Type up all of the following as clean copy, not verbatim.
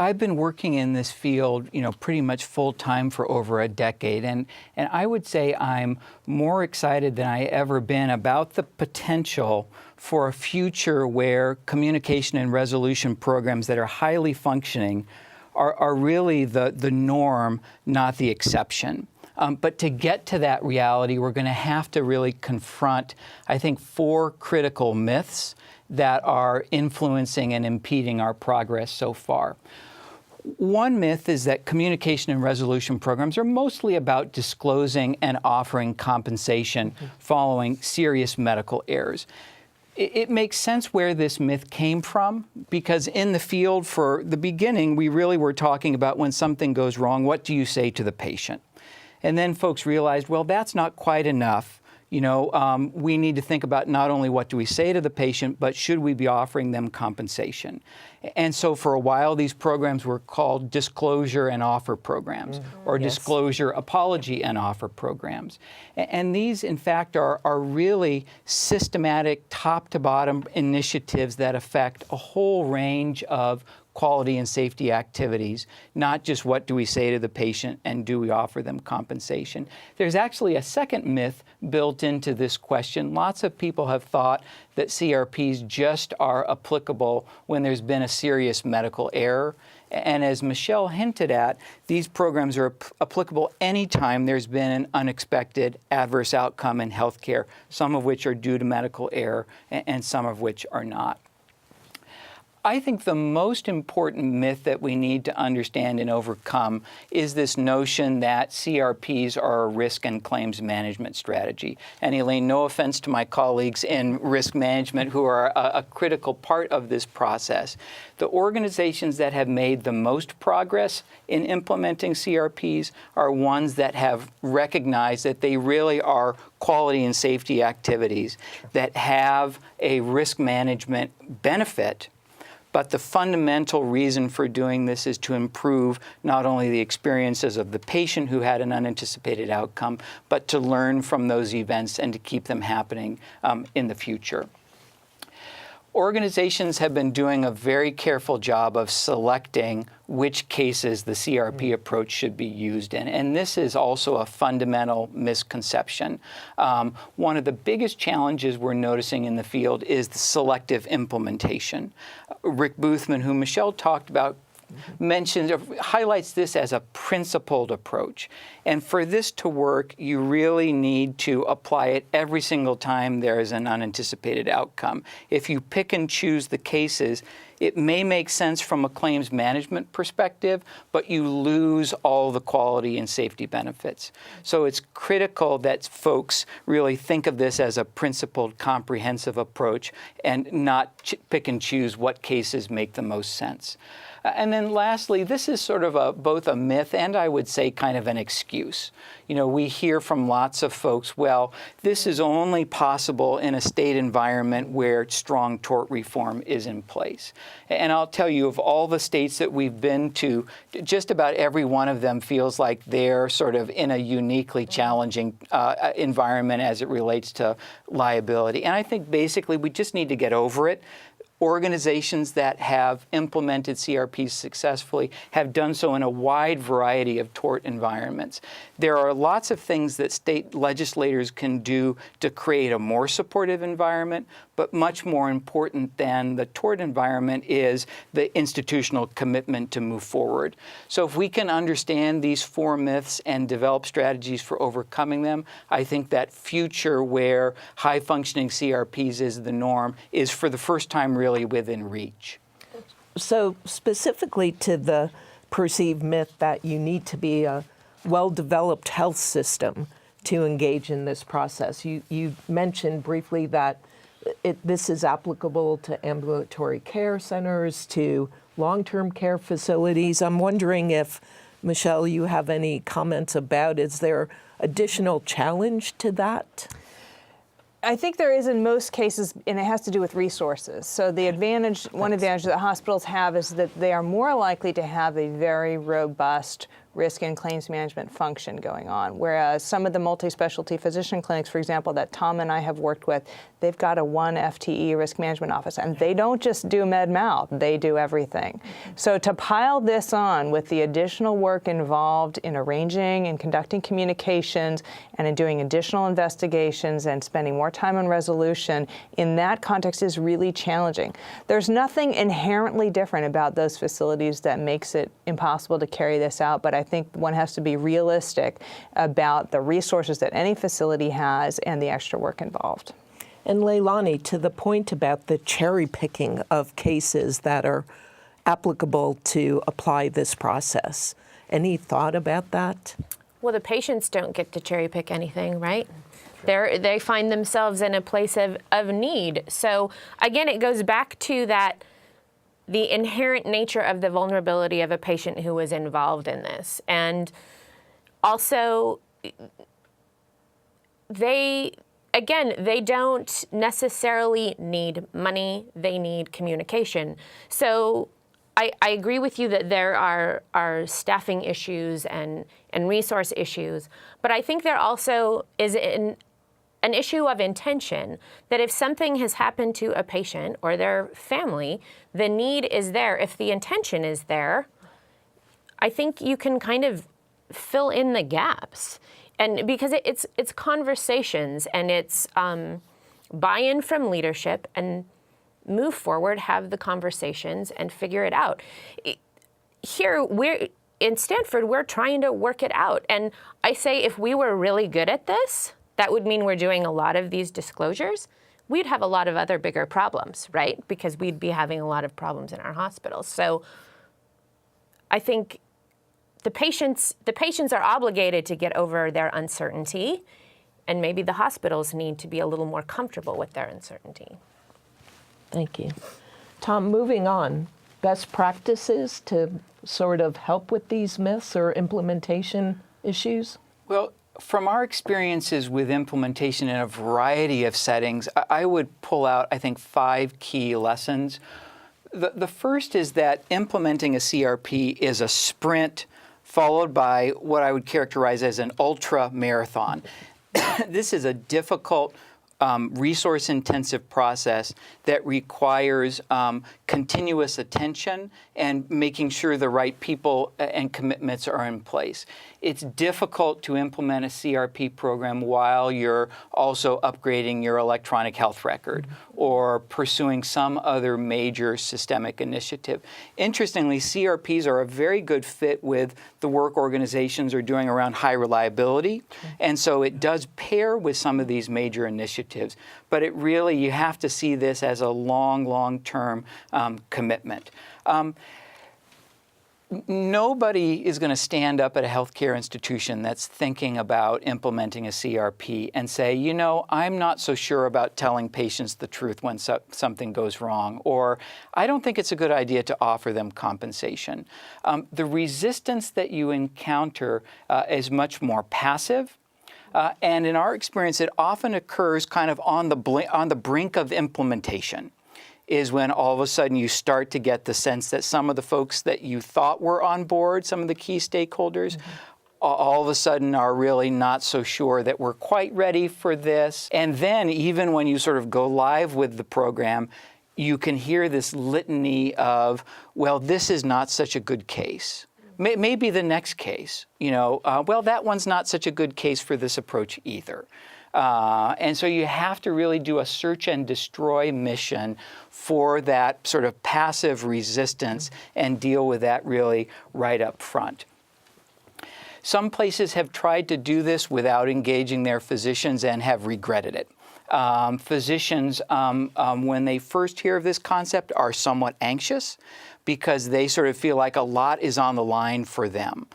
I've been working in this field, pretty much full time for over a decade, and I would say I'm more excited than I ever been about the potential for a future where communication and resolution programs that are highly functioning are really the norm, not the exception. But to get to that reality, we're going to have to really confront, I think, 4 critical myths that are influencing and impeding our progress so far. One myth is that communication and resolution programs are mostly about disclosing and offering compensation following serious medical errors. It makes sense where this myth came from, because in the field for the beginning, we really were talking about when something goes wrong, what do you say to the patient? And then folks realized, well, that's not quite enough. We need to think about not only what do we say to the patient, but should we be offering them compensation? And so for a while, these programs were called disclosure and offer programs, or disclosure, apology, and offer programs. And these, in fact, are really systematic, top-to-bottom initiatives that affect a whole range of quality and safety activities, not just what do we say to the patient and do we offer them compensation. There's actually a second myth built into this question. Lots of people have thought that CRPs just are applicable when there's been a serious medical error. And as Michelle hinted at, these programs are applicable anytime there's been an unexpected adverse outcome in healthcare, some of which are due to medical error and some of which are not. I think the most important myth that we need to understand and overcome is this notion that CRPs are a risk and claims management strategy. And Elaine, no offense to my colleagues in risk management who are a critical part of this process. The organizations that have made the most progress in implementing CRPs are ones that have recognized that they really are quality and safety activities that have a risk management benefit. But the fundamental reason for doing this is to improve not only the experiences of the patient who had an unanticipated outcome, but to learn from those events and to keep them happening in the future. Organizations have been doing a very careful job of selecting which cases the CRP approach should be used in. And this is also a fundamental misconception. One of the biggest challenges we're noticing in the field is the selective implementation. Rick Boothman, who Michelle talked about, highlights this as a principled approach. And for this to work, you really need to apply it every single time there is an unanticipated outcome. If you pick and choose the cases, it may make sense from a claims management perspective, but you lose all the quality and safety benefits. So it's critical that folks really think of this as a principled, comprehensive approach and not pick and choose what cases make the most sense. And then lastly, this is sort of both a myth and I would say kind of an excuse. We hear from lots of folks, well, this is only possible in a state environment where strong tort reform is in place. And I'll tell you, of all the states that we've been to, just about every one of them feels like they're sort of in a uniquely challenging environment as it relates to liability. And I think basically we just need to get over it. Organizations that have implemented CRPs successfully have done so in a wide variety of tort environments. There are lots of things that state legislators can do to create a more supportive environment, but much more important than the tort environment is the institutional commitment to move forward. So if we can understand these 4 myths and develop strategies for overcoming them, I think that future where high-functioning CRPs is the norm is for the first time really within reach. So specifically to the perceived myth that you need to be a well-developed health system to engage in this process, you mentioned briefly that this is applicable to ambulatory care centers, to long-term care facilities. I'm wondering if, Michelle, you have any comments about, is there additional challenge to that? I think there is in most cases, and it has to do with resources. So the advantage, one advantage that hospitals have is that they are more likely to have a very robust risk and claims management function going on. Whereas some of the multi-specialty physician clinics, for example, that Tom and I have worked with, they've got a 1 FTE risk management office, and they don't just do med-mal, they do everything. So to pile this on with the additional work involved in arranging and conducting communications and in doing additional investigations and spending more time on resolution in that context is really challenging. There's nothing inherently different about those facilities that makes it impossible to carry this out, but I think one has to be realistic about the resources that any facility has and the extra work involved. And Leilani, to the point about the cherry picking of cases that are applicable to apply this process, any thought about that? Well, the patients don't get to cherry pick anything, right? They find themselves in a place of need. So again, it goes back to that, the inherent nature of the vulnerability of a patient who was involved in this. And also, they don't necessarily need money, they need communication. So I agree with you that there are staffing issues and resource issues, but I think there also is an issue of intention, that if something has happened to a patient or their family, the need is there. If the intention is there, I think you can kind of fill in the gaps. And because it's conversations and it's buy-in from leadership and move forward, have the conversations and figure it out. Here, in Stanford, we're trying to work it out. And I say if we were really good at this, that would mean we're doing a lot of these disclosures. We'd have a lot of other bigger problems, right? Because we'd be having a lot of problems in our hospitals. So I think the patients are obligated to get over their uncertainty, and maybe the hospitals need to be a little more comfortable with their uncertainty. Thank you. Tom, moving on, best practices to sort of help with these myths or implementation issues? Well, from our experiences with implementation in a variety of settings, I would pull out, I think, 5 key lessons. The first is that implementing a CRP is a sprint followed by what I would characterize as an ultra marathon. This is a difficult, resource-intensive process that requires continuous attention and making sure the right people and commitments are in place. It's difficult to implement a CRP program while you're also upgrading your electronic health record or pursuing some other major systemic initiative. Interestingly, CRPs are a very good fit with the work organizations are doing around high reliability, and so it does pair with some of these major initiatives. But it really, you have to see this as a long-term commitment. Nobody is going to stand up at a healthcare institution that's thinking about implementing a CRP and say, you know, I'm not so sure about telling patients the truth when something goes wrong, or I don't think it's a good idea to offer them compensation. The resistance that you encounter is much more passive. And in our experience, it often occurs kind of on the brink of implementation, is when all of a sudden you start to get the sense that some of the folks that you thought were on board, some of the key stakeholders, all of a sudden are really not so sure that we're quite ready for this. And then even when you sort of go live with the program, you can hear this litany of, well, this is not such a good case. Maybe the next case, you know, well, that one's not such a good case for this approach either. And so you have to really do a search and destroy mission for that sort of passive resistance and deal with that really right up front. Some places have tried to do this without engaging their physicians and have regretted it. Physicians, when they first hear of this concept, are somewhat anxious because they sort of feel like a lot is on the line for them.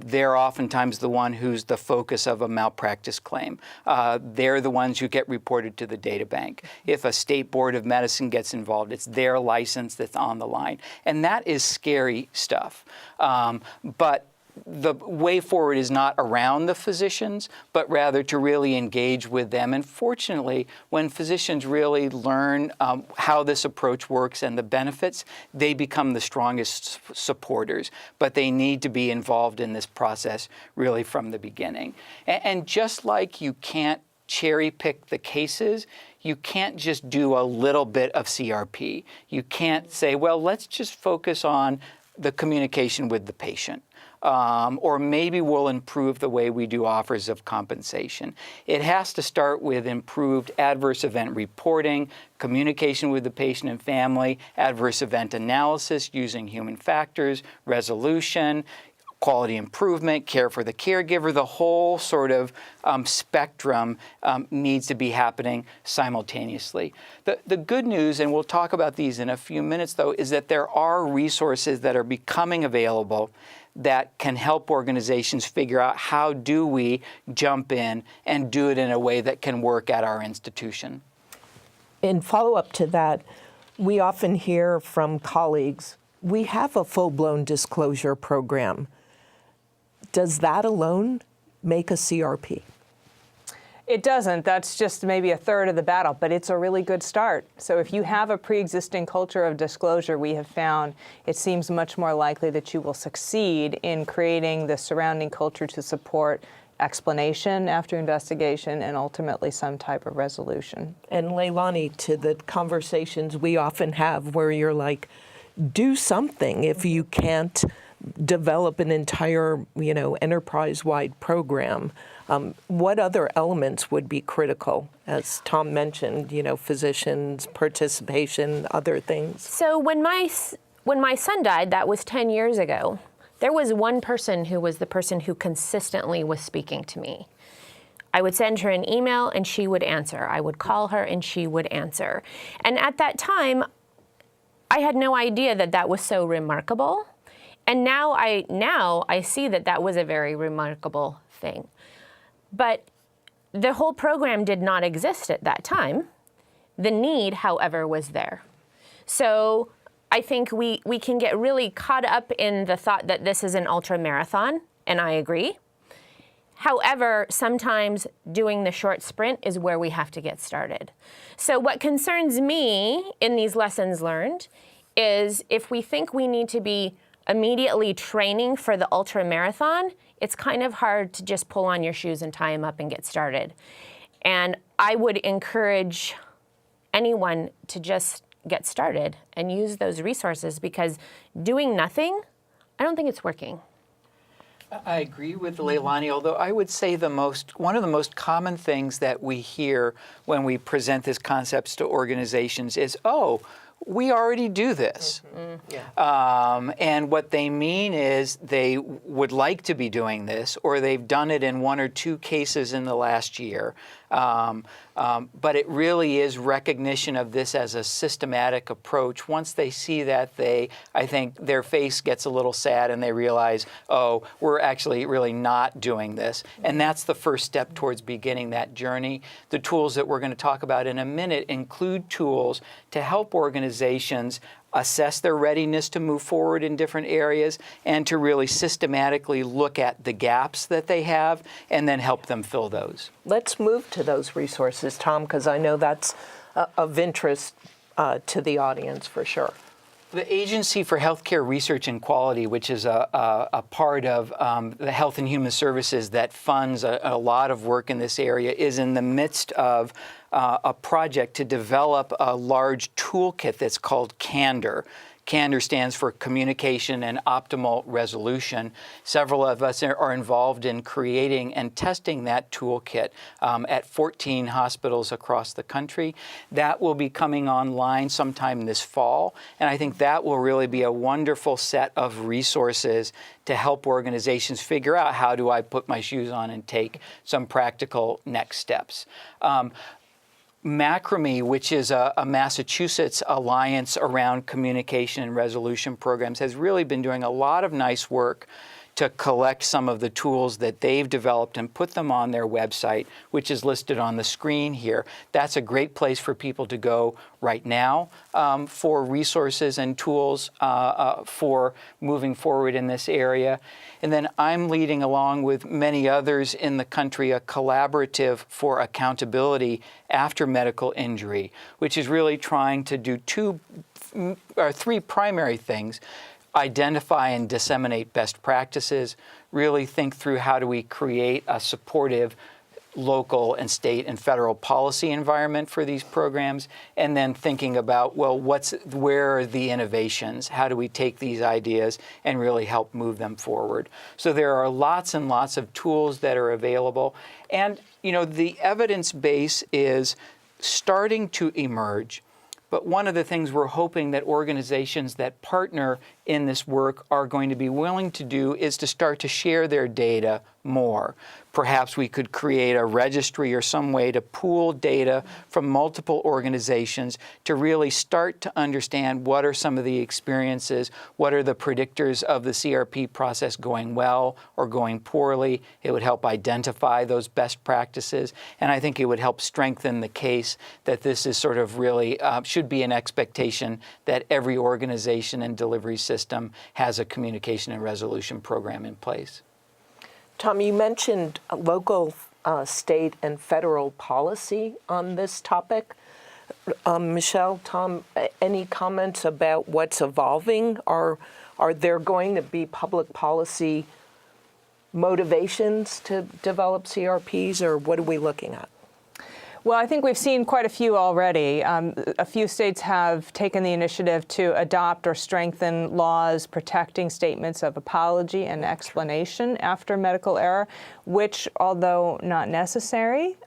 They're oftentimes the one who's the focus of a malpractice claim. They're the ones who get reported to the data bank. If a state board of medicine gets involved, it's their license that's on the line. And that is scary stuff. But the way forward is not around the physicians, but rather to really engage with them. And fortunately, when physicians really learn how this approach works and the benefits, they become the strongest supporters. But they need to be involved in this process really from the beginning. And just like you can't cherry pick the cases, you can't just do a little bit of CRP. You can't say, well, let's just focus on the communication with the patient. Or maybe we'll improve the way we do offers of compensation. It has to start with improved adverse event reporting, communication with the patient and family, adverse event analysis using human factors, resolution, quality improvement, care for the caregiver. The whole sort of spectrum needs to be happening simultaneously. The good news, and we'll talk about these in a few minutes, though, is that there are resources that are becoming available that can help organizations figure out how do we jump in and do it in a way that can work at our institution. In follow-up to that, we often hear from colleagues, we have a full-blown disclosure program. Does that alone make a CRP? It doesn't. That's just maybe a third of the battle, but it's a really good start. So if you have a pre-existing culture of disclosure, we have found it seems much more likely that you will succeed in creating the surrounding culture to support explanation after investigation and ultimately some type of resolution. And Leilani, to the conversations we often have where you're like, do something if you can't develop an entire, enterprise-wide program. What other elements would be critical? As Tom mentioned, physicians, participation, other things. So when my son died, that was 10 years ago, there was one person who was the person who consistently was speaking to me. I would send her an email and she would answer. I would call her and she would answer. And at that time, I had no idea that that was so remarkable. And now I see that that was a very remarkable thing. But the whole program did not exist at that time. The need, however, was there. So I think we can get really caught up in the thought that this is an ultra marathon, and I agree. However, sometimes doing the short sprint is where we have to get started. So what concerns me in these lessons learned is if we think we need to be immediately training for the ultra marathon, it's kind of hard to just pull on your shoes and tie them up and get started. And I would encourage anyone to just get started and use those resources, because doing nothing, I don't think it's working. I agree with Leilani, although I would say one of the most common things that we hear when we present these concepts to organizations is, oh, we already do this. Mm-hmm. Yeah. And what they mean is they would like to be doing this, or they've done it in one or two cases in the last year. But it really is recognition of this as a systematic approach. Once they see that, I think their face gets a little sad and they realize, oh, we're actually really not doing this. And that's the first step towards beginning that journey. The tools that we're going to talk about in a minute include tools to help organizations assess their readiness to move forward in different areas and to really systematically look at the gaps that they have and then help them fill those. Let's move to those resources, Tom, because I know that's of interest to the audience for sure. The Agency for Healthcare Research and Quality, which is a part of the Health and Human Services that funds a lot of work in this area, is in the midst of a project to develop a large toolkit that's called CANDOR. CANDOR stands for Communication and Optimal Resolution. Several of us are involved in creating and testing that toolkit at 14 hospitals across the country. That will be coming online sometime this fall, and I think that will really be a wonderful set of resources to help organizations figure out, how do I put my shoes on and take some practical next steps. Macrame, which is a Massachusetts alliance around communication and resolution programs, has really been doing a lot of nice work to collect some of the tools that they've developed and put them on their website, which is listed on the screen here. That's a great place for people to go right now for resources and tools for moving forward in this area. And then I'm leading, along with many others in the country, a collaborative for accountability after medical injury, which is really trying to do three primary things: identify and disseminate best practices, really think through how do we create a supportive local and state and federal policy environment for these programs, and then thinking about, well, where are the innovations? How do we take these ideas and really help move them forward? So there are lots and lots of tools that are available. And, the evidence base is starting to emerge. But one of the things we're hoping that organizations that partner in this work are going to be willing to do is to start to share their data more. Perhaps we could create a registry or some way to pool data from multiple organizations to really start to understand what are some of the experiences, what are the predictors of the CRP process going well or going poorly. It would help identify those best practices, and I think it would help strengthen the case that this is sort of really should be an expectation that every organization and delivery system has a communication and resolution program in place. Tom, you mentioned local, state, and federal policy on this topic. Michelle, Tom, any comments about what's evolving? Are there going to be public policy motivations to develop CRPs, or what are we looking at? Well, I think we've seen quite a few already. A few states have taken the initiative to adopt or strengthen laws protecting statements of apology and explanation after medical error, which, although not necessary,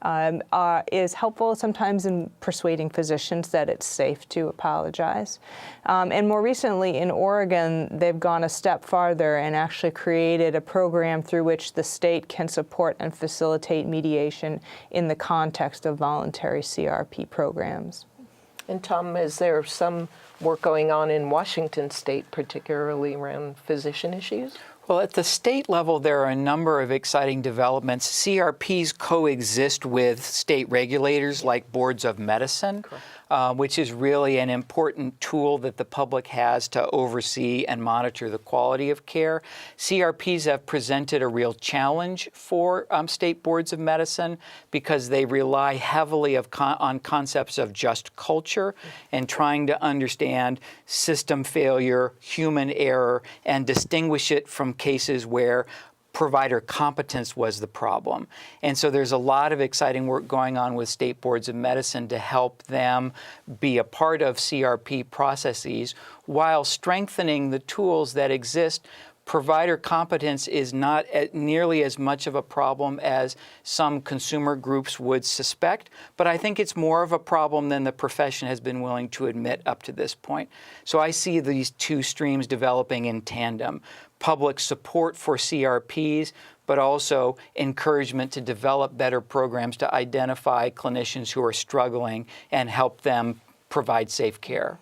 is helpful sometimes in persuading physicians that it's safe to apologize. And more recently in Oregon, they've gone a step farther and actually created a program through which the state can support and facilitate mediation in the context of voluntary CRP programs. And Tom, is there some work going on in Washington State, particularly around physician issues? Well, at the state level, there are a number of exciting developments. CRPs coexist with state regulators like boards of medicine, which is really an important tool that the public has to oversee and monitor the quality of care. CRPs have presented a real challenge for state boards of medicine because they rely heavily on concepts of just culture and trying to understand system failure, human error, and distinguish it from cases where provider competence was the problem. And so there's a lot of exciting work going on with state boards of medicine to help them be a part of CRP processes while strengthening the tools that exist. Provider competence is not nearly as much of a problem as some consumer groups would suspect, but I think it's more of a problem than the profession has been willing to admit up to this point. So I see these two streams developing in tandem: public support for CRPs, but also encouragement to develop better programs to identify clinicians who are struggling and help them provide safe care.